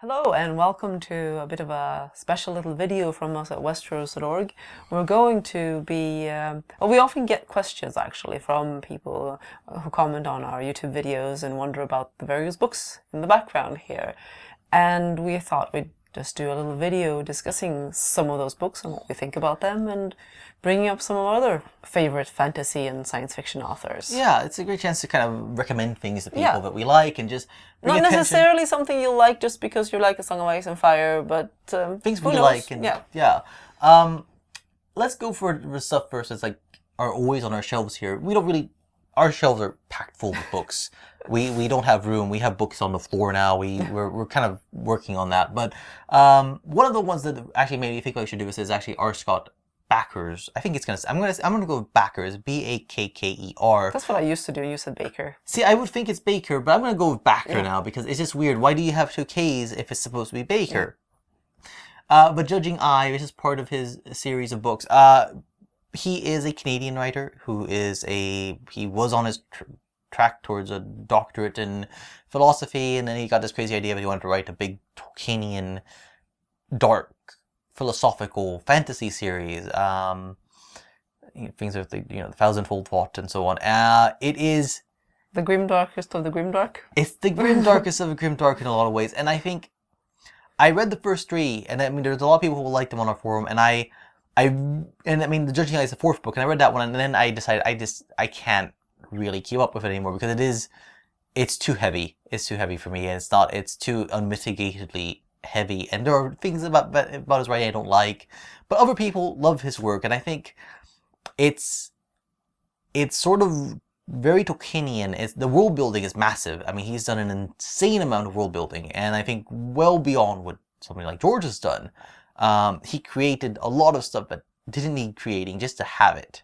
Hello and welcome to a bit of a special little video from us at Westeros.org. We're going to be, we often get questions actually from people who comment on our YouTube videos and wonder about the various books in the background here. And we thought we'd just do a little video discussing some of those books and what we think about them and bringing up some of our other favorite fantasy and science fiction authors. Yeah, it's a great chance to kind of recommend things to people that we like and just bring Not attention. necessarily something you like just because you like A Song of Ice and Fire, but Things who we knows? like. And let's go for the stuff first that's like are always on our shelves here. We don't really, our shelves are packed full with books. We don't have room. We have books on the floor now. We're kind of working on that. But one of the ones that actually made me think I should do this is actually R. Scott Bakker's. I think it's I'm gonna go with Bakker's. Bakker. That's what I used to do. You said Baker. See, I would think it's Baker, but I'm gonna go with Bakker now because it's just weird. Why do you have two K's if it's supposed to be Baker? But Judging Eye, this is part of his series of books. He is a Canadian writer who is he was on his track towards a doctorate in philosophy, and then he got this crazy idea that he wanted to write a big Tolkienian dark philosophical fantasy series, things with the the thousandfold thought and so on. It is the grimdarkest of the grimdark. It's the grimdarkest of the grimdark in a lot of ways, and I think I read the first three, and I mean there's a lot of people who liked them on our forum, and I mean the Judging Eye is the fourth book, and I read that one, and then I decided I can't really keep up with it anymore because it's too heavy. It's too heavy for me, and it's too unmitigatedly heavy, and there are things about his writing I don't like, but other people love his work, and I think it's sort of very Tolkienian. The world building is massive. I mean, he's done an insane amount of world building, and I think well beyond what somebody like George has done. He created a lot of stuff that didn't need creating just to have it.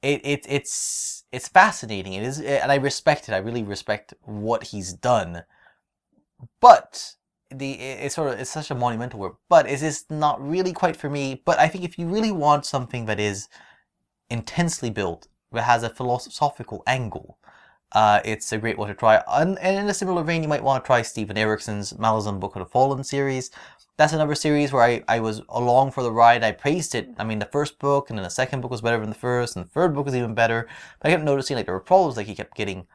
It's fascinating. It is, and I respect it. I really respect what he's done. But it's such a monumental work. But it's just not really quite for me. But I think if you really want something that is intensely built, that has a philosophical angle, it's a great one to try. And in a similar vein, you might want to try Stephen Erikson's Malazan Book of the Fallen series. That's another series where I was along for the ride. I praised it. I mean, the first book and then the second book was better than the first, and the third book was even better. But I kept noticing like there were problems like he kept getting.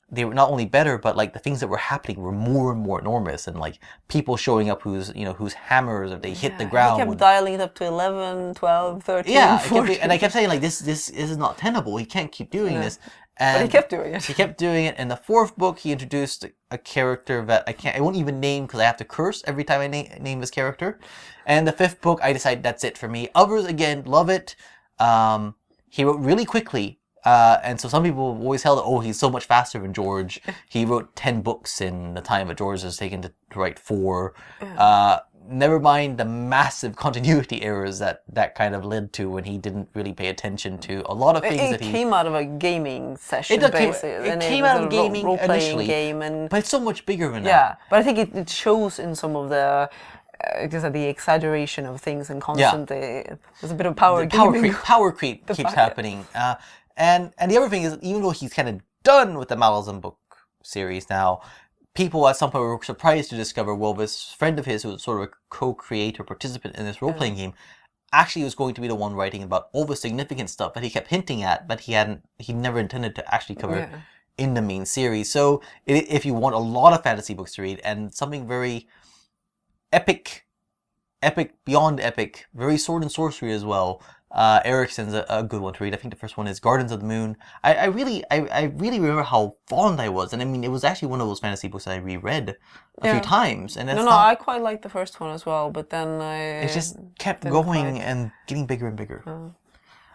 They were not only better, but like the things that were happening were more and more enormous, and like people showing up whose hammers if they hit the ground. He kept dialing it up to 11, 12, 13, yeah, 14. And I kept saying like this is not tenable. He can't keep doing this. And but he kept doing it. He kept doing it. In the fourth book, he introduced a character that I won't even name because I have to curse every time I name this character. And the fifth book, I decided that's it for me. Others, again, love it. He wrote really quickly. And so some people have always held, oh, he's so much faster than George. He wrote 10 books in the time that George has taken to write 4. Never mind the massive continuity errors that kind of led to when he didn't really pay attention to a lot of things It came out of a gaming session, basically. It came out of gaming initially, game, but it's so much bigger than that. Yeah, but I think it shows in some of the the exaggeration of things and constant. There's a bit of power creep keeps happening. And the other thing is, even though he's kind of done with the Malazan book series now, people at some point were surprised to discover, well, this friend of his who was sort of a co-creator, participant in this role-playing game, actually was going to be the one writing about all the significant stuff that he kept hinting at, but he never intended to actually cover in the main series. So if you want a lot of fantasy books to read, and something very epic beyond epic, very sword and sorcery as well, Erikson's a good one to read. I think the first one is Gardens of the Moon. I really remember how fond I was, and I mean it was actually one of those fantasy books that I reread a few times. And I quite liked the first one as well, but then it just kept going and getting bigger and bigger.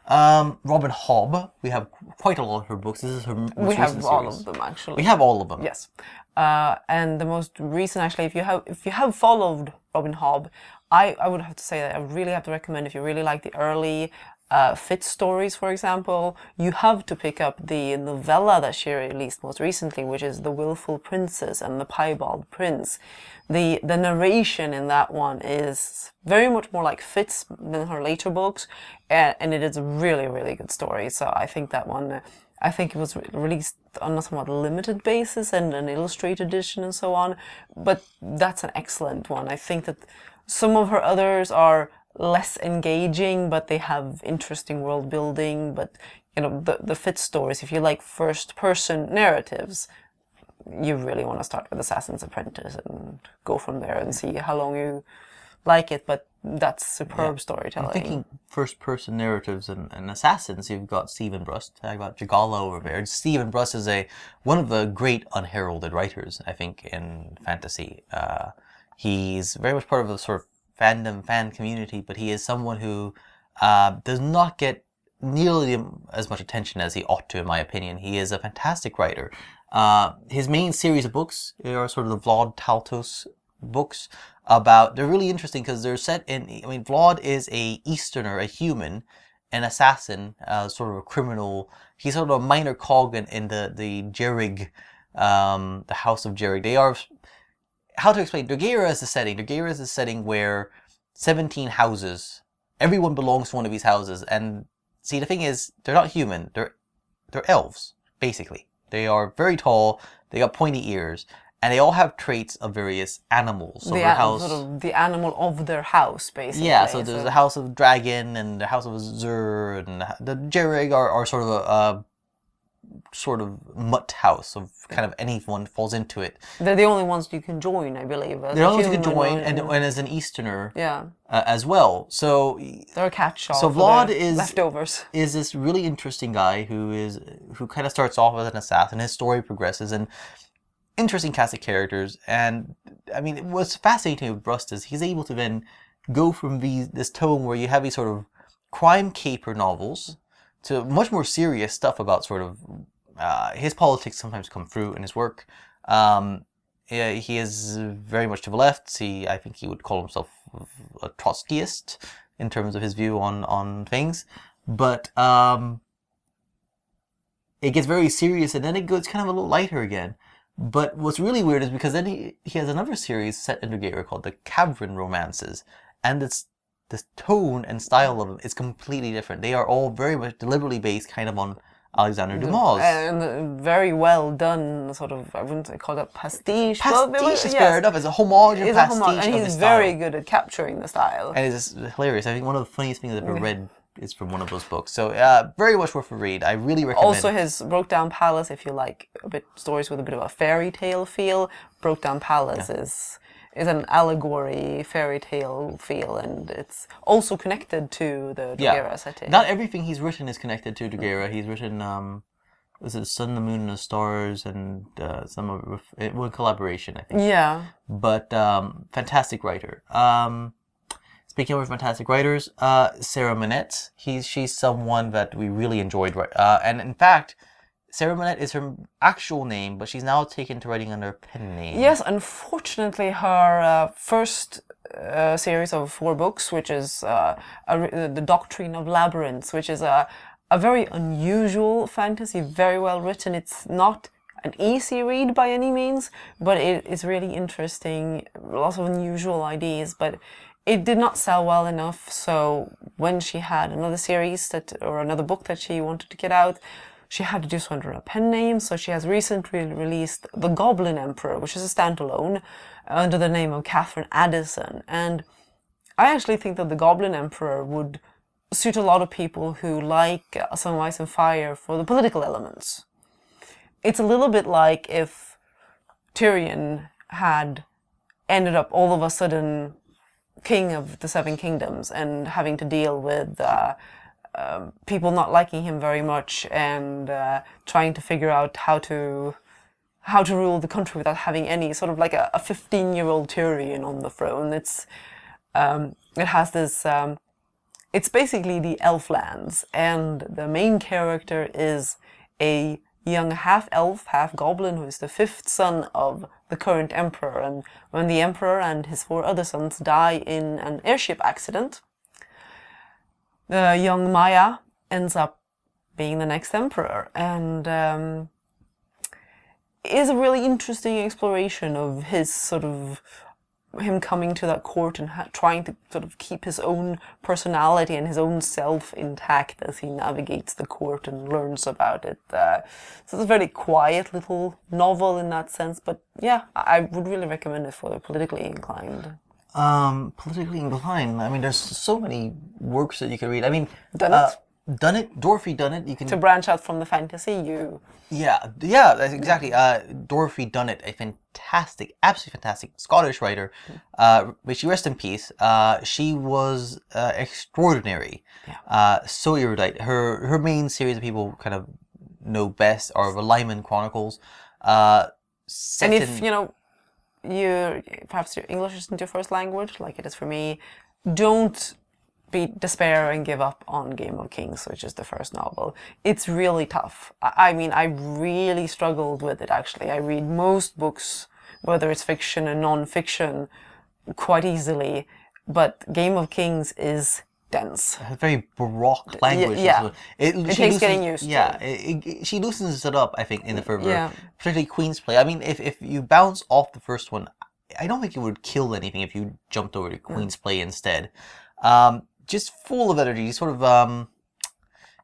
Robin Hobb, we have quite a lot of her books. This is her most We have recent all series. of them actually. We have all of them. Yes, and the most recent actually, if you have followed Robin Hobb, I would have to say that I really have to recommend, if you really like the early Fitz stories, for example, you have to pick up the novella that she released most recently, which is The Willful Princess and the Piebald Prince. The narration in that one is very much more like Fitz than her later books, and it is a really, really good story. So I think that one I think it was released on a somewhat limited basis and an illustrated edition and so on. But that's an excellent one. I think that some of her others are less engaging, but they have interesting world building. But you know, the Fit stories, if you like first person narratives, you really want to start with Assassin's Apprentice and go from there and see how long you like it. But that's superb storytelling. I'm thinking first-person narratives and assassins. You've got Stephen Brust. I've got Jagala over there. Stephen Brust is one of the great unheralded writers, I think, in fantasy. He's very much part of the sort of fan community, but he is someone who does not get nearly as much attention as he ought to, in my opinion. He is a fantastic writer. His main series of books are sort of the Vlad Taltos books. They're really interesting because they're set in, Vlad is a Easterner, a human, an assassin, sort of a criminal. He's sort of a minor cog in the Jerrig, the House of Jerrig. They are, how to explain, Dorgera is the setting. Dorgera is the setting where 17 houses, everyone belongs to one of these houses. And see, the thing is, they're not human, they're elves, basically. They are very tall, they got pointy ears, and they all have traits of various animals. So sort of the animal of their house, basically. Yeah, so there's the House of Dragon and the House of Zur, and the Jerrig are sort of a sort of mutt house of kind of anyone falls into it. They're the only ones you can join, I believe. They're the only ones you can join, and as an Easterner as well. So they're a catch-all. So Vlad leftovers. Is this really interesting guy who kind of starts off as an assassin. His story progresses, and interesting cast of characters. And I mean, what's fascinating with Brust is he's able to then go from this tone where you have these sort of crime caper novels to much more serious stuff about sort of his politics sometimes come through in his work. He is very much to the left. I think he would call himself a Trotskyist in terms of his view on things. But it gets very serious, and then it goes kind of a little lighter again. But what's really weird is because then he has another series set in Dorgera called the Katherine Romances, and the tone and style of them is completely different. They are all very much deliberately based kind of on Alexander Dumas. And very well done, sort of, I wouldn't call that pastiche. Pastiche is fair enough. It's a homage and pastiche and he's very good at capturing the style. And it's hilarious. I think one of the funniest things I've ever read is from one of those books. So very much worth a read. I really recommend. Also his Broke Down Palace, if you like stories with a bit of a fairy tale feel, Broke Down Palace is an allegory, fairy tale feel, and it's also connected to the Dorgera setting. Not everything he's written is connected to Dorgera. He's written, was it Sun, the Moon, and the Stars, and some of it was collaboration, I think. Yeah. But fantastic writer. Speaking of fantastic writers, Sarah Monette. She's someone that we really enjoyed. And in fact, Sarah Monette is her actual name, but she's now taken to writing under a pen name. Yes, unfortunately, her first series of 4 books, which is The Doctrine of Labyrinths, which is a very unusual fantasy, very well written. It's not an easy read by any means, but it is really interesting. Lots of unusual ideas, but it did not sell well enough. So when she had another series or another book that she wanted to get out, she had to do so under a pen name, so she has recently released The Goblin Emperor, which is a standalone, under the name of Katherine Addison. And I actually think that The Goblin Emperor would suit a lot of people who like Some Ice and Fire for the political elements. It's a little bit like if Tyrion had ended up all of a sudden king of the 7 kingdoms and having to deal with people not liking him very much and trying to figure out how to rule the country without having any sort of like a 15-year-old Tyrion on the throne. It has this. It's basically the Elflands, and the main character is a young half-elf, half-goblin who is the 5th son of the current emperor. And when the emperor and his 4 other sons die in an airship accident, the young Maya ends up being the next emperor, and is a really interesting exploration of his sort of him coming to that court and trying to sort of keep his own personality and his own self intact as he navigates the court and learns about it. So it's a very quiet little novel in that sense, but yeah, I would really recommend it for the politically inclined. Politically inclined. I mean, there's so many works that you can read. I mean, Dunnett, Dorothy Dunnett. You can to branch out from the fantasy. Yeah, that's exactly. Dorothy Dunnett, a fantastic, absolutely fantastic Scottish writer. May she rest in peace. She was extraordinary. Yeah. So erudite. Her main series that people kind of know best are the Lyman Chronicles. And if perhaps your English isn't your first language, like it is for me, don't despair and give up on Game of Kings, which is the first novel. It's really tough. I mean, I really struggled with it, actually. I read most books, whether it's fiction and non-fiction, quite easily, but Game of Kings is dense. A very baroque language. Yeah. It takes getting used to. Yeah, she loosens it up, I think, in the fervor. Particularly Queen's Play. I mean, if you bounce off the first one, I don't think it would kill anything if you jumped over to Queen's Play instead. Just full of energy, sort of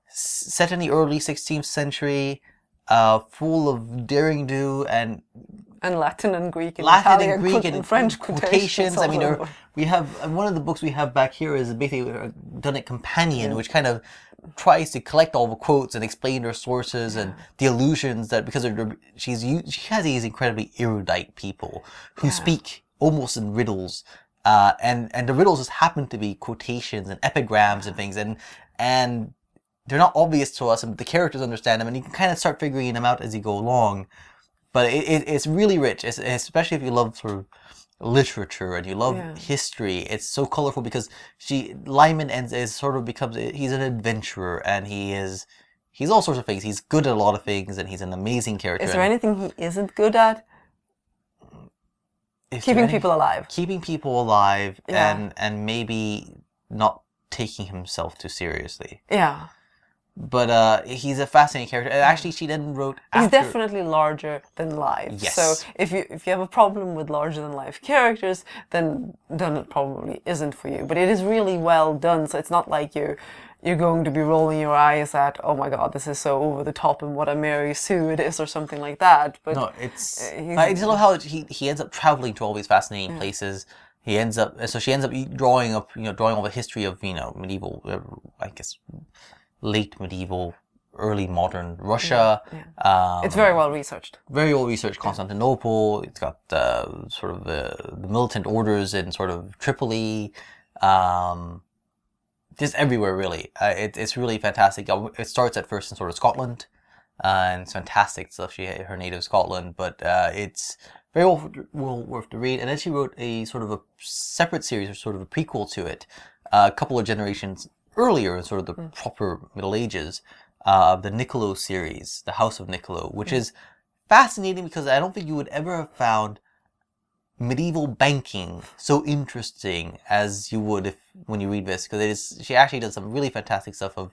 set in the early 16th century, full of daring-do and Latin and Greek and Latin Italian and Greek and French quotations. I mean, we have one of the books we have back here is basically a Dunnett Companion, which kind of tries to collect all the quotes and explain their sources and the allusions that because she has these incredibly erudite people who speak almost in riddles. And the riddles just happen to be quotations and epigrams and things, and they're not obvious to us, and the characters understand them, and you can kind of start figuring them out as you go along. But it's really rich, especially if you love sort of literature and you love history. It's so colorful because Lyman he's an adventurer, and he's all sorts of things. He's good at a lot of things, and he's an amazing character. Is there anything he isn't good at? Keeping people alive. Keeping people alive and maybe not taking himself too seriously. Yeah. But he's a fascinating character. And actually, she then wrote He's definitely larger than life. Yes. So if you have a problem with larger than life characters, then it probably isn't for you. But it is really well done. So it's not like you're going to be rolling your eyes at, oh my god, this is so over the top and what a Mary Sue it is or something like that. But no, I just love how he ends up traveling to all these fascinating places. She ends up drawing all the history of medieval, I guess, late medieval, early modern Russia. Yeah. It's very well researched. Very well researched. Constantinople. It's got sort of the militant orders in sort of Tripoli. Just everywhere, really. It's really fantastic. It starts at first in sort of Scotland, and it's fantastic stuff. Her native Scotland, but it's very well worth to read. And then she wrote a sort of a separate series, or sort of a prequel to it, a couple of generations earlier in sort of the proper Middle Ages, the Niccolo series, the House of Niccolo, which is fascinating because I don't think you would ever have found medieval banking so interesting as you would when you read this, because she actually does some really fantastic stuff of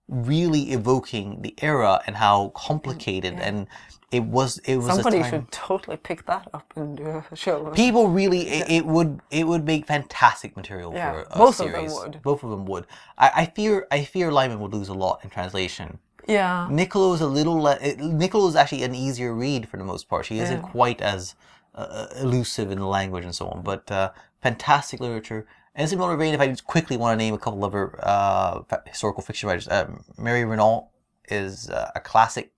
really evoking the era and how complicated and it was. Somebody should totally pick that up and do a show. People really, it would make fantastic material for a series. Both of them would. I fear Lyman would lose a lot in translation. Yeah. Niccolo is actually an easier read for the most part. She isn't quite as elusive in the language and so on, but fantastic literature. And in similar vein, if I just quickly want to name a couple of other historical fiction writers, Mary Renault is a classic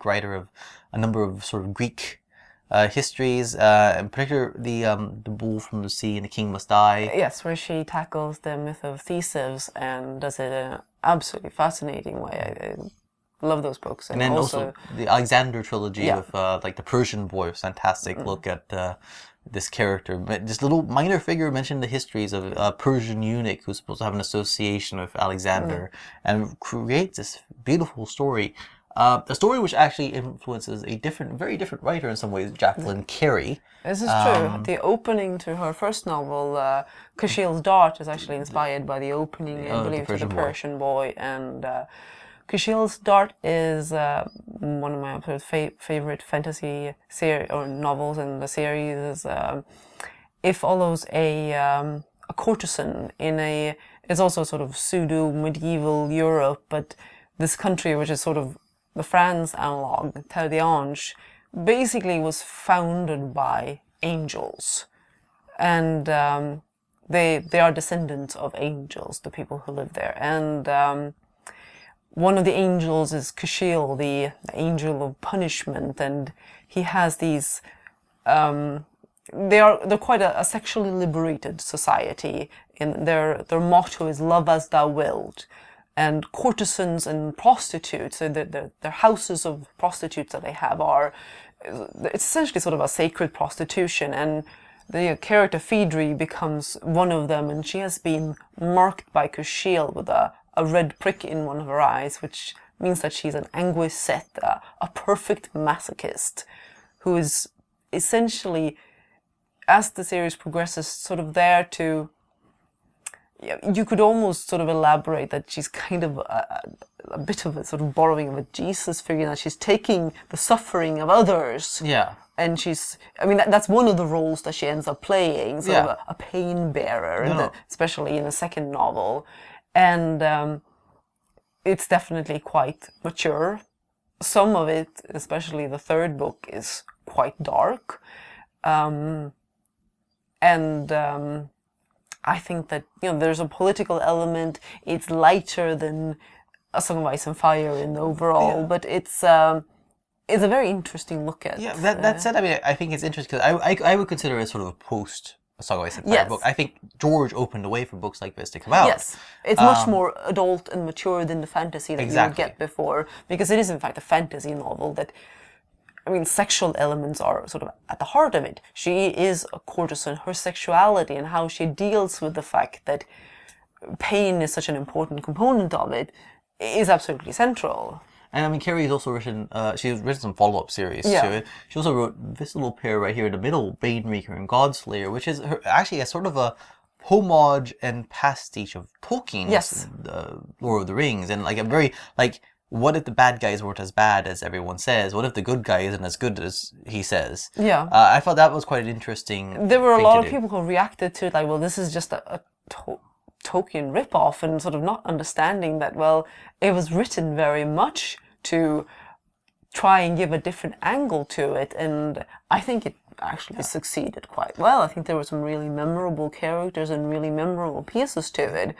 writer of a number of sort of Greek histories, in particular the Bull from the Sea and the King Must Die. Yes, where she tackles the myth of Theseus and does it in an absolutely fascinating way. I love those books. And then also the Alexander trilogy with like the Persian Boy, fantastic look at this character. This little minor figure mentioned the histories of a Persian eunuch who's supposed to have an association with Alexander and creates this beautiful story. A story which actually influences a very different writer in some ways, Jacqueline Carey. This is true. The opening to her first novel, Kushiel's Dart, is actually inspired by the opening, I believe, to the Persian Boy. And Kushiel's Dart is one of my favorite fantasy series or novels in the series. it follows a courtesan in it's also sort of pseudo-medieval Europe, but this country, which is sort of the France analog, Terre d'Ange, basically was founded by angels. And they are descendants of angels, the people who live there. And one of the angels is Kushiel, the angel of punishment, and he has these... they're quite a sexually liberated society. In their motto is "Love as thou wilt," and courtesans and prostitutes, so their houses of prostitutes that they have it's essentially sort of a sacred prostitution, and the character Phaedre becomes one of them, and she has been marked by Kushiel with a red prick in one of her eyes, which means that she's an anguisette, a perfect masochist, who is essentially, as the series progresses, sort of there to... You could almost sort of elaborate that she's kind of a bit of a sort of borrowing of a Jesus figure, that she's taking the suffering of others. Yeah. And she's... I mean, that's one of the roles that she ends up playing, sort of a pain bearer, especially in the second novel. And it's definitely quite mature. Some of it, especially the third book, is quite dark. I think that, there's a political element. It's lighter than A Song of Ice and Fire in the overall, but it's a very interesting look at. Yeah, that said, I mean, I think it's interesting because I would consider it sort of a post A Song of Ice and Fire book. I think George opened the way for books like this to come out. Yes, it's much more adult and mature than the fantasy that you would get before, because it is in fact a fantasy novel that... I mean, sexual elements are sort of at the heart of it. She is a courtesan. Her sexuality and how she deals with the fact that pain is such an important component of it is absolutely central. And I mean, Carey's also written, she's written some follow-up series to it. She also wrote this little pair right here in the middle, Banereaker and Godslayer, which is actually a sort of a homage and pastiche of Tolkien's Lord of the Rings. And like a very, what if the bad guys weren't as bad as everyone says? What if the good guy isn't as good as he says? Yeah. I thought that was quite an interesting... There were a lot of people who reacted to it like, well, this is just a Tolkien ripoff, and sort of not understanding that, well, it was written very much to try and give a different angle to it, and I think it actually succeeded quite well. I think there were some really memorable characters and really memorable pieces to it.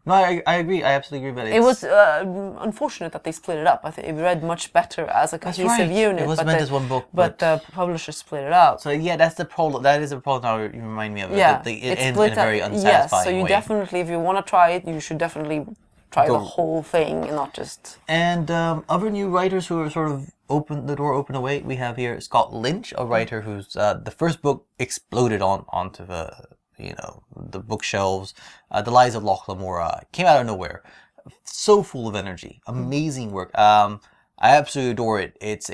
No, I agree. I absolutely agree. But it was unfortunate that they split it up. I think it read much better as a cohesive unit. It was meant as one book, but publishers split it up. So yeah, that's the problem. That is a problem. Now you remind me of it. Yeah, it ends in a very unsatisfying so you way. Definitely, if you want to try it, you should definitely try the whole thing and not just... And other new writers who are sort of the door open away, we have here Scott Lynch, a writer whose the first book exploded onto the bookshelves. The Lies of Loch Lamora came out of nowhere. So full of energy. Amazing work. I absolutely adore it. It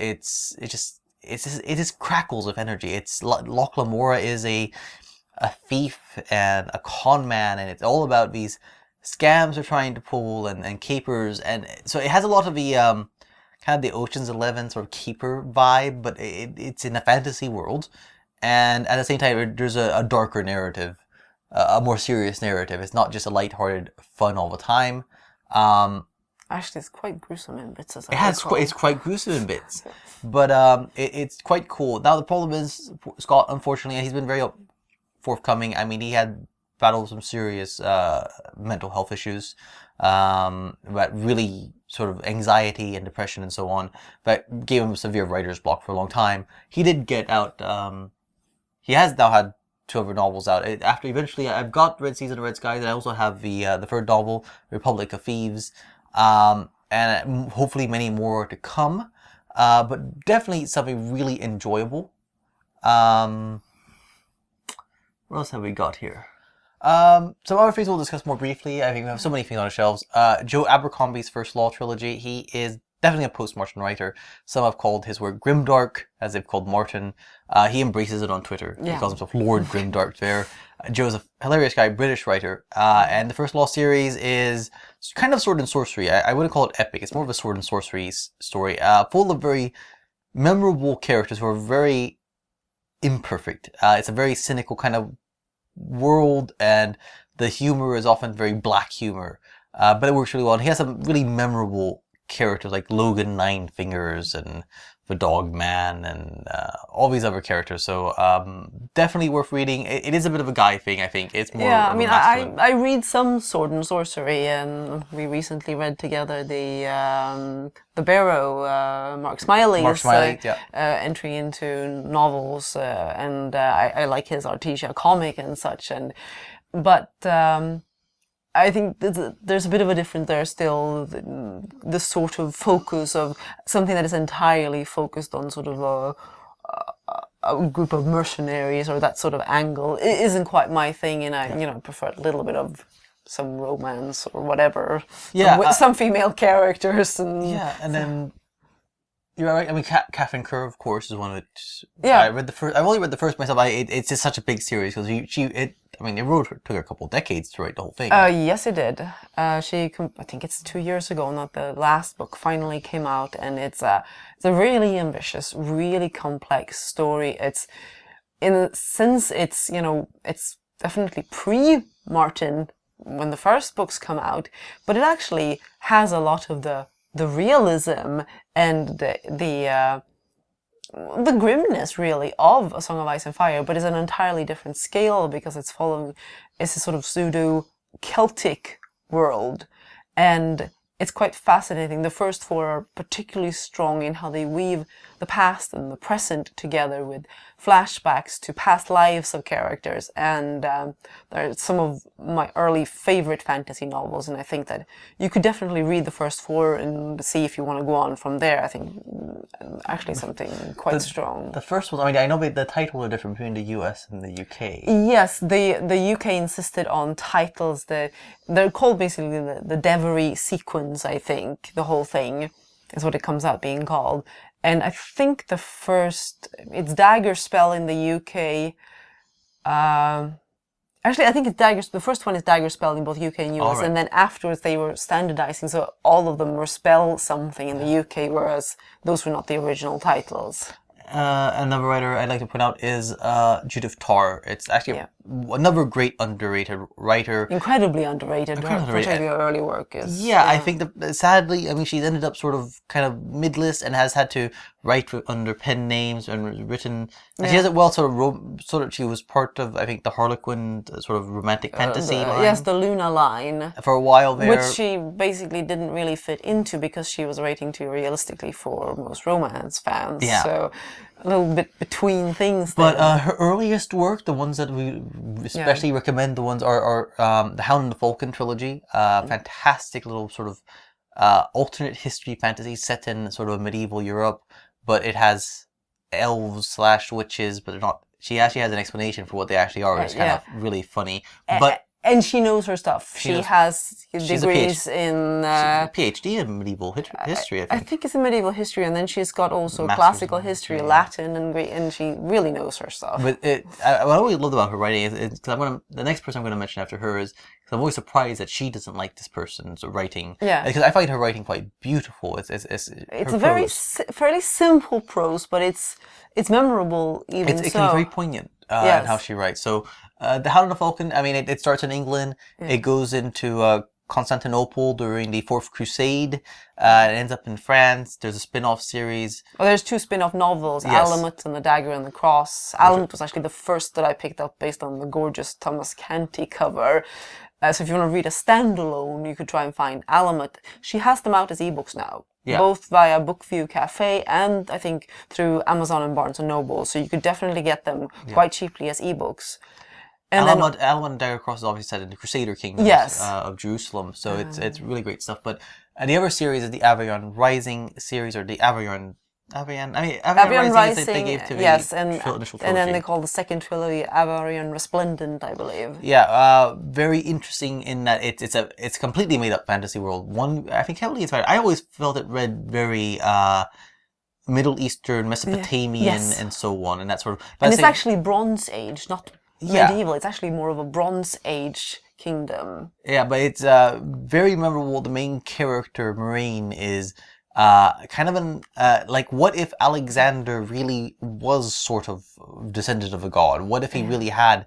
is crackles of energy. Loch Lamora is a thief and a con man, and it's all about these scams they're trying to pull and capers, and so it has a lot of the kind of the Ocean's 11 sort of keeper vibe, but it's in a fantasy world, and at the same time there's a darker narrative, a more serious narrative. It's not just a lighthearted fun all the time. Actually, it's quite gruesome in bits. It's quite gruesome in bits, but it's quite cool. Now the problem is Scott, unfortunately, he's been very forthcoming. I mean, he had battled some serious mental health issues, but really sort of anxiety and depression and so on, that gave him a severe writer's block for a long time. He did get out, he has now had 2 other novels out. After eventually, I've got Red Season and Red Skies, and I also have the third novel, Republic of Thieves, and hopefully many more to come, but definitely something really enjoyable. What else have we got here? Some other things we'll discuss more briefly. I think we have so many things on the shelves. Joe Abercrombie's First Law trilogy. He is definitely a post-Martin writer. Some have called his work grimdark, as they've called Martin. He embraces it on Twitter. Yeah. He calls himself Lord Grimdark there. Joe's a hilarious guy, British writer. And the First Law series is kind of sword and sorcery. I wouldn't call it epic. It's more of a sword and sorcery story, full of very memorable characters who are very imperfect. It's a very cynical kind of world, and the humor is often very black humor. But it works really well. And he has some really memorable characters like Logan Nine Fingers and the Dog Man and all these other characters. So definitely worth reading. It is a bit of a guy thing, I think. It's more. Yeah, I mean, I read some Sword and Sorcery, and we recently read together the Barrow, Mark Smiley's entry into novels, and I like his Artesia comic and such. But I think there's a bit of a difference there still. The sort of focus of something that is entirely focused on sort of a group of mercenaries or that sort of angle isn't quite my thing, and I prefer a little bit of some romance or whatever. Yeah, some female characters and and then. You're right. I mean, Katherine Kerr, of course, is one of it. Yeah, I've only read the first myself. It's just such a big series because it took her a couple of decades to write the whole thing. Yes, it did. I think it's 2 years ago. Not the last book finally came out, and it's a really ambitious, really complex story. It's in a sense, it's definitely pre-Martin when the first books come out, but it actually has a lot of the realism and the grimness really of A Song of Ice and Fire, but it's an entirely different scale because it's a sort of pseudo Celtic world, and it's quite fascinating. The first four are particularly strong in how they weave the past and the present together with flashbacks to past lives of characters, and they're some of my early favorite fantasy novels, and I think that you could definitely read the first four and see if you want to go on from there. I think actually something quite strong. The first one, I know the titles are different between the US and the UK. Yes, the UK insisted on titles they're called basically the Devery sequence, I think. The whole thing is what it comes out being called. And I think it's Daggerspell in the UK. Actually, I think it's the first one is Daggerspell in both UK and US, right. And then afterwards they were standardizing, so all of them were spell something in the UK, whereas those were not the original titles. Another writer I'd like to point out is Judith Tarr. It's actually another great underrated writer. Incredibly underrated. Particularly her early work is. Yeah, I think that sadly, I mean, she's ended up sort of kind of mid-list and has had to write under pen names and written. And she has it well sort of. She was part of, I think, the Harlequin sort of romantic fantasy line. Yes, the Luna line. For a while there. Which she basically didn't really fit into because she was writing too realistically for most romance fans. Yeah. So a little bit between things. But her earliest work, the ones that we especially recommend, the ones are the Hound and the Falcon trilogy. Fantastic little sort of alternate history fantasy set in sort of medieval Europe, but it has elves / witches, but they're not. She actually has an explanation for what they actually are. It's kind of really funny. And she knows her stuff. She has degrees in... she's a PhD in medieval history, I think. I think it's in medieval history, and then she's got also classical history, Latin and Greek, and she really knows her stuff. But what I always loved about her writing is because the next person I'm going to mention after her is, because I'm always surprised that she doesn't like this person's writing. Yeah. Because I find her writing quite beautiful. It's a very fairly simple prose, but it's memorable even so. It can be very poignant in how she writes. So the Hound and the Falcon, I mean, it starts in England. It goes into Constantinople during the Fourth Crusade. It ends up in France. There's a spin-off series. Well, there's 2 spin-off novels, Alamut and the Dagger and the Cross. Alamut was actually the first that I picked up based on the gorgeous Thomas Canty cover. So if you want to read a standalone, you could try and find Alamut. She has them out as ebooks now. Yeah. Both via Bookview Cafe and I think through Amazon and Barnes & Noble. So you could definitely get them quite cheaply as ebooks. And Alamut and Dagger Cross is obviously set in the Crusader Kingdom of Jerusalem, so it's really great stuff. But the other series is the Aveyron Rising series, or the Aveyron Rising is they gave to the initial trilogy. And then they call the second trilogy Aveyron Resplendent, I believe. Yeah, very interesting in that it's a completely made up fantasy world. One, I think, heavily inspired. I always felt it read very Middle Eastern, Mesopotamian, and so on, and that sort of. And it's actually Bronze Age, not medieval. It's actually more of a Bronze Age kingdom. Yeah, but it's very memorable. The main character, Moraine, is kind of an like, what if Alexander really was sort of descendant of a god? What if he really had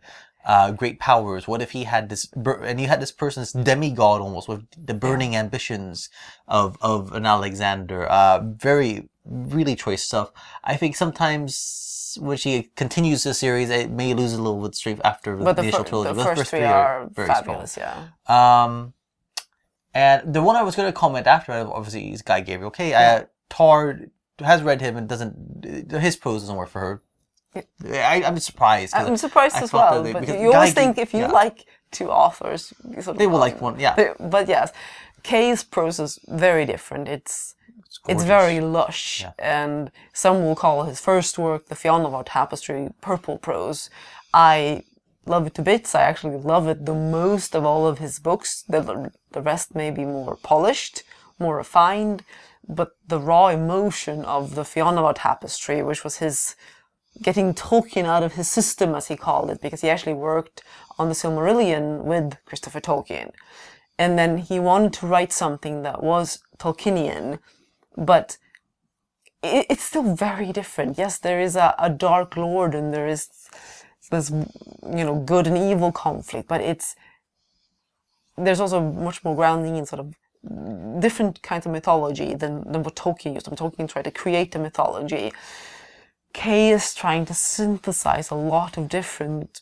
great powers? What if he had this, and you had this person, this demigod almost, with the burning ambitions of an Alexander? Really choice stuff. I think sometimes when she continues the series, it may lose a little bit of strength after the initial trilogy. The first three are very fabulous, strong. yeah. And the one I was going to comment after, obviously, is Gavriel Kay. Tarr has read him and his prose doesn't work for her. I'm surprised. I'm surprised as well, but you always think if you like two authors, they will like one, yeah. But yes, Kay's prose is very different. It's very lush, and some will call his first work, the Fionnuala Tapestry, purple prose. I love it to bits. I actually love it the most of all of his books. The rest may be more polished, more refined, but the raw emotion of the Fionnuala Tapestry, which was his getting Tolkien out of his system, as he called it, because he actually worked on the Silmarillion with Christopher Tolkien. And then he wanted to write something that was Tolkienian, but it's still very different. Yes, there is a Dark Lord and there is this, good and evil conflict, but there's also much more grounding in sort of different kinds of mythology than what Tolkien used. When Tolkien tried to create a mythology, Kay is trying to synthesize a lot of different,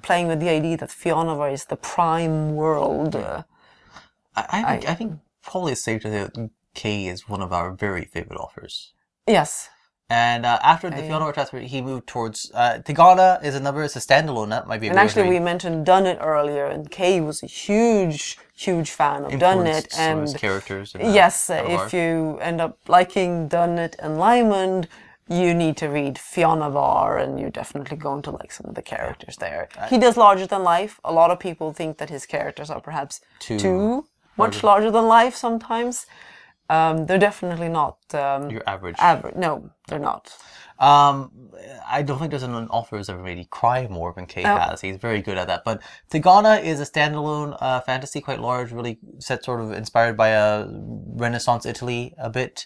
playing with the idea that Fionnuala is the prime world. I think probably it's safe to say that Kay is one of our very favorite authors. Yes. And after the Fionnuala transfer, he moved towards Tigana is another. It's a standalone. That might be. And actually, we mentioned Dunnett earlier, and Kay was a huge fan of Dunnett and his characters. Yes, if you end up liking Dunnett and Lymond, you need to read Fionnuala, and you're definitely going to like some of the characters there. He does larger than life. A lot of people think that his characters are perhaps too much larger than life sometimes. They're definitely not your average. No, they're not. I don't think there's an author who's ever made you cry more than Kay has. He's very good at that. But Tigana is a standalone fantasy, quite large, really set sort of inspired by a Renaissance Italy a bit.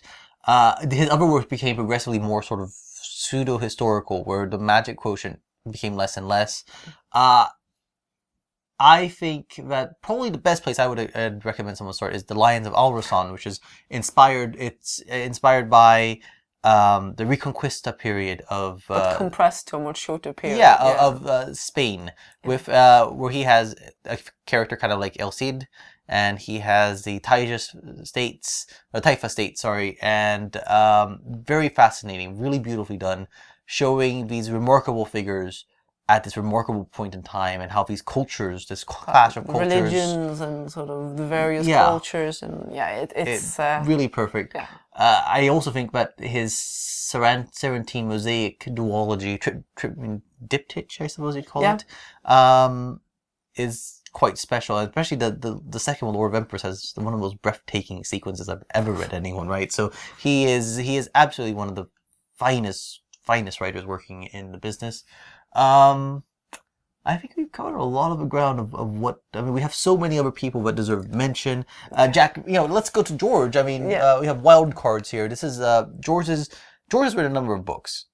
His other work became progressively more sort of pseudo-historical, where the magic quotient became less and less. I think that probably the best place I would recommend someone start is The Lions of Alrasan, which is inspired. It's inspired by the Reconquista period of but compressed to a much shorter period. Of Spain, with where he has a character kind of like El Cid, and he has the Taifa states, and very fascinating, really beautifully done, showing these remarkable figures at this remarkable point in time, and how these cultures, this clash of cultures, religions, and sort of the various cultures, and it's really perfect. Yeah. I also think that his Serentine mosaic duology, diptych, I suppose you'd call it, is quite special, especially the second one, Lord of Empress, has one of the most breathtaking sequences I've ever read anyone write. So he is absolutely one of the finest writers working in the business. I think we've covered a lot of the ground of what, I mean, we have so many other people that deserve mention. Jack, let's go to George. I mean, we have wild cards here. This is, George has written a number of books.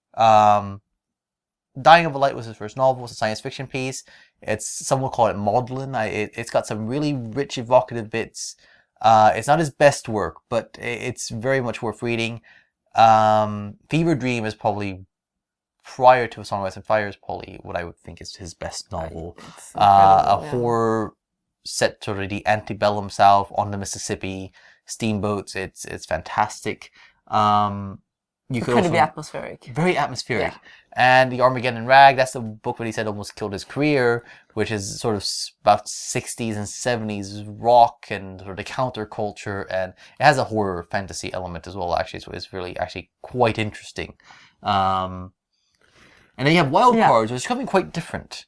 Dying of a Light was his first novel. It's a science fiction piece. Some will call it maudlin. It's got some really rich, evocative bits. It's not his best work, but it's very much worth reading. Fever Dream is probably, prior to A Song of Ice and Fire, is probably what I would think is his best novel. Horror set sort of the antebellum South on the Mississippi, steamboats. It's fantastic. Incredibly atmospheric. Very atmospheric. Yeah. And The Armageddon Rag, that's the book that he said almost killed his career, which is sort of about 60s and 70s rock and sort of the counterculture, and it has a horror fantasy element as well, actually, so it's really actually quite interesting. And then you have Wild Cards, which is something quite different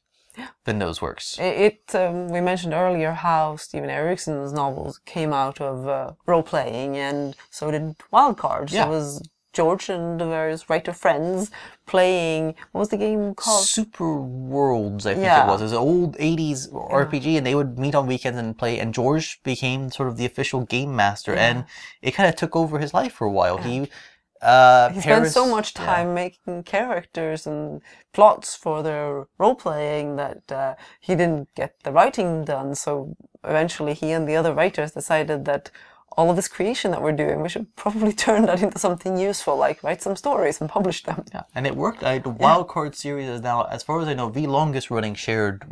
than those works. We mentioned earlier how Stephen Erikson's novels came out of role-playing, and so did Wild Cards. Yeah. It was George and the various writer friends playing, what was the game called? Super Worlds, I think it was. It was an old 80s RPG, and they would meet on weekends and play, and George became sort of the official game master, and it kind of took over his life for a while. He spent so much time making characters and plots for their role-playing that he didn't get the writing done, so eventually he and the other writers decided that all of this creation that we're doing, we should probably turn that into something useful, like write some stories and publish them. Yeah, and it worked. The Wildcard series is now, as far as I know, the longest running shared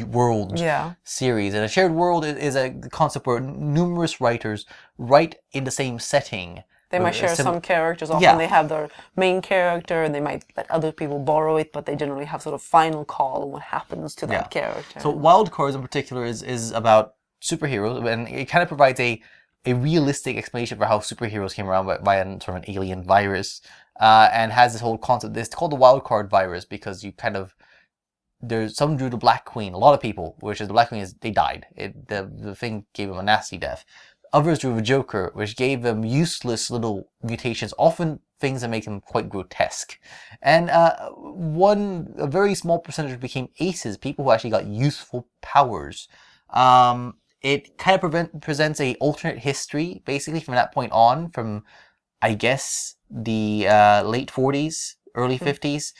world series. And a shared world is a concept where numerous writers write in the same setting. They might share some characters. Often they have their main character, and they might let other people borrow it, but they generally have sort of final call on what happens to that character. So Wildcards in particular is about superheroes, and it kind of provides a realistic explanation for how superheroes came around by a sort of an alien virus, and has this whole concept. It's called the Wildcard virus because you kind of, there's some drew the Black Queen. A lot of people, which is the Black Queen, they died. The thing gave them a nasty death. Others drew the Joker, which gave them useless little mutations, often things that make them quite grotesque. And a very small percentage became aces, people who actually got useful powers. It kind of presents a alternate history, basically, from that point on, from, I guess, the late 40s, early 50s,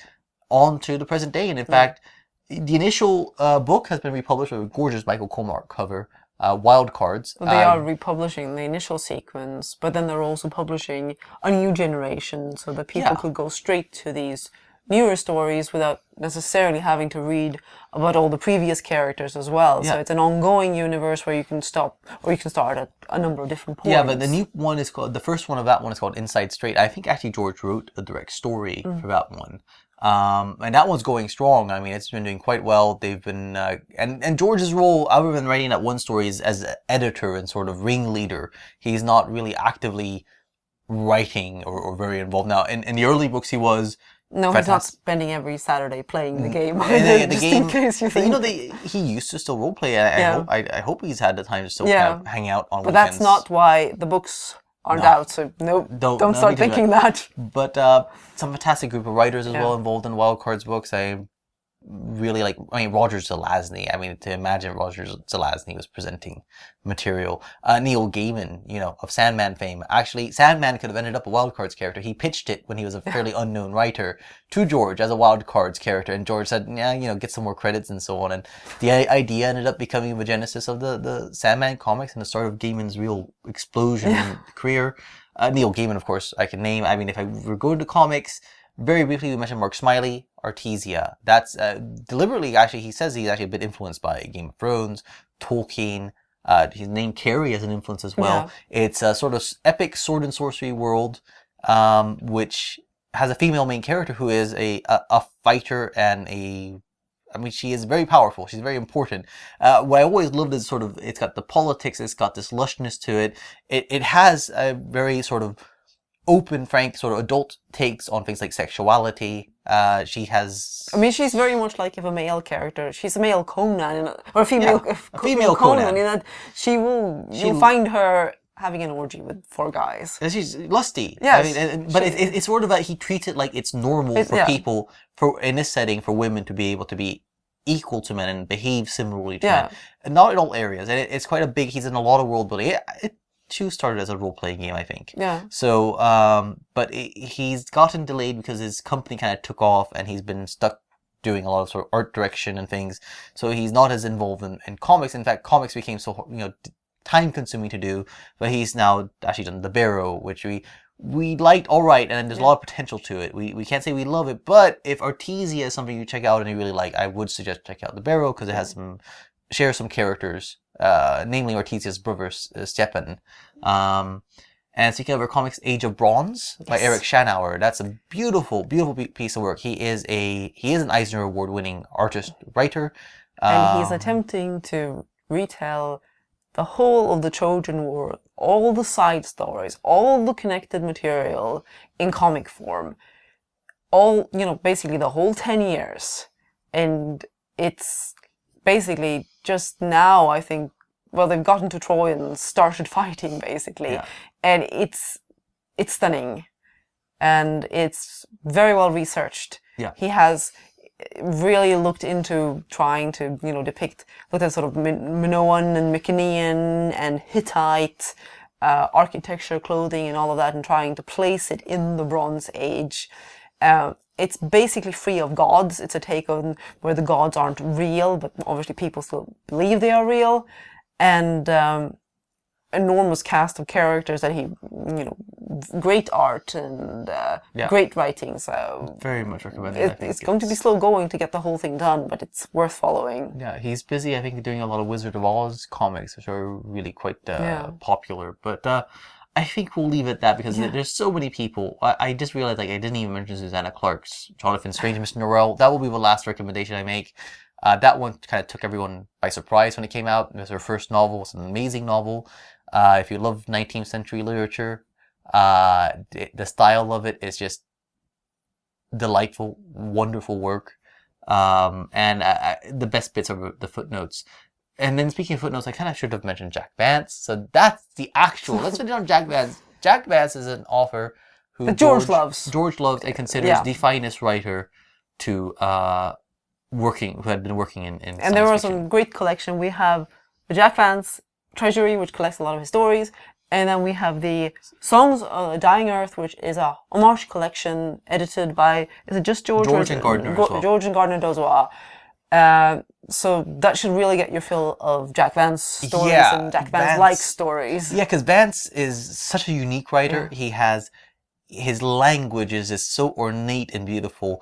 on to the present day. And in fact, the initial book has been republished with a gorgeous Michael Colmark cover, Wildcards. Well, they are republishing the initial sequence, but then they're also publishing a new generation so that people could go straight to these newer stories without necessarily having to read about all the previous characters as well. So it's an ongoing universe where you can stop, or you can start at a number of different points. Yeah, but the new one is called, the first one of that one is called Inside Straight. I think actually George wrote a direct story for that one. And that one's going strong. I mean, it's been doing quite well. They've been, and George's role, other than writing that one story, is as editor and sort of ringleader. He's not really actively writing or very involved. Now, in the early books, he was. No, he's not spending every Saturday playing the game. Just in case you think. You know, he used to still roleplay. I hope he's had the time to still kind of hang out on weekends. But that's not why the books aren't out, so don't start thinking that. But some fantastic group of writers as well involved in Wildcards books. I really like, Roger Zelazny. I mean, to imagine Roger Zelazny was presenting material. Neil Gaiman, of Sandman fame. Actually, Sandman could have ended up a Wildcards character. He pitched it when he was a fairly unknown writer to George as a Wildcards character, and George said, get some more credits and so on. And the idea ended up becoming the genesis of the Sandman comics and the start of Gaiman's real explosion career. Neil Gaiman, of course, I can name. I mean, if I were going to comics, very briefly, we mentioned Mark Smiley, Artesia. That's deliberately, actually, he says he's actually a bit influenced by Game of Thrones, Tolkien. He's named Carey as an influence as well. Yeah. It's a sort of epic sword and sorcery world, which has a female main character who is a fighter and she is very powerful. She's very important. What I always loved is sort of, it's got the politics, it's got this lushness to it. It has a very sort of open, frank, sort of adult takes on things like sexuality. She has... she's very much like if a male character. She's a male Conan, or a female Conan. In that you'll find her having an orgy with 4 guys. And she's lusty. Yes. But it's sort of that he treats it like it's normal for people, in this setting, for women to be able to be equal to men and behave similarly to men. And not in all areas. And it's quite a big... He's in a lot of world building. It too started as a role-playing game, I think. Yeah. So, but he's gotten delayed because his company kind of took off and he's been stuck doing a lot of sort of art direction and things. So he's not as involved in comics. In fact, comics became so, time-consuming to do. But he's now actually done The Barrow, which we liked all right, and there's a lot of potential to it. We can't say we love it, but if Artesia is something you check out and you really like, I would suggest check out The Barrow because it has shares some characters. Namely Artesia's brother, Stepan. And speaking of our comics, Age of Bronze by Eric Schanauer. That's a beautiful, beautiful piece of work. He is an Eisner Award-winning artist, writer. And he's attempting to retell the whole of the Trojan War, all the side stories, all the connected material in comic form. All, basically the whole 10 years. And it's basically just now, I think, they've gotten to Troy and started fighting, basically. Yeah. And it's stunning. and it's very well researched. Yeah. He has really looked into trying to, look at sort of Minoan and Mycenaean and Hittite architecture, clothing, and all of that, and trying to place it in the Bronze Age. It's basically free of gods. It's a take on where the gods aren't real, but obviously people still believe they are real, and enormous cast of characters that he, great art and great writing. So very much recommended. It's going to be slow going to get the whole thing done, but it's worth following. Yeah, he's busy, I think, doing a lot of Wizard of Oz comics, which are really quite popular. But I think we'll leave it at that because there's so many people. I just realized I didn't even mention Susanna Clarke's Jonathan Strange and Mr. Norrell. That will be the last recommendation I make. That one kind of took everyone by surprise when it came out. It was her first novel. It's an amazing novel. If you love 19th century literature, the style of it is just delightful, wonderful work. And the best bits are the footnotes. And then speaking of footnotes, I kind of should have mentioned Jack Vance. So that's the actual. Let's put it on Jack Vance. Jack Vance is an author who George loves and considers the finest writer to who had been working in and there was some great collection. We have the Jack Vance Treasury, which collects a lot of his stories, and then we have the Songs of the Dying Earth, which is a homage collection edited by, is it just George and Gardner George and Gardner Dozois. So that should really get your fill of Jack Vance stories and Jack Vance-like stories. Yeah, because Vance is such a unique writer. He has, his language is just so ornate and beautiful.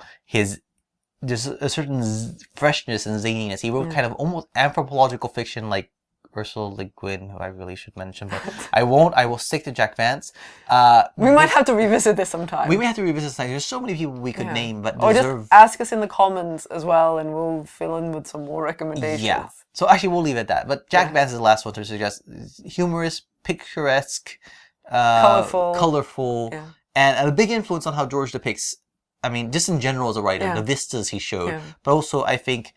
There's a certain freshness and zaniness. He wrote kind of almost anthropological fiction like Ursula Le Guin, who I really should mention, but I won't. I will stick to Jack Vance. We might have to revisit this sometime. We may have to revisit this. There's so many people we could name, but or just ask us in the comments as well, and we'll fill in with some more recommendations. Yeah. So actually, we'll leave it at that. But Jack Vance is the last one to suggest. Humorous, picturesque, colorful, and a big influence on how George depicts. I mean, just in general as a writer, the vistas he showed, but also I think.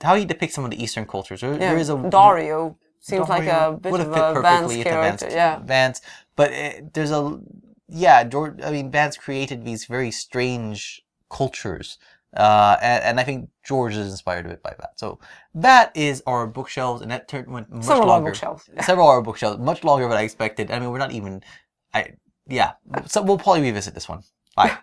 How he depicts some of the Eastern cultures. There is a Dario seems like a bit of a Vance character. Vance, but there's George. I mean, Vance created these very strange cultures, and I think George is inspired a bit by that. So that is our bookshelves, and that went much longer. Several of our bookshelves, much longer than I expected. I mean, we're not even. So we'll probably revisit this one. Bye.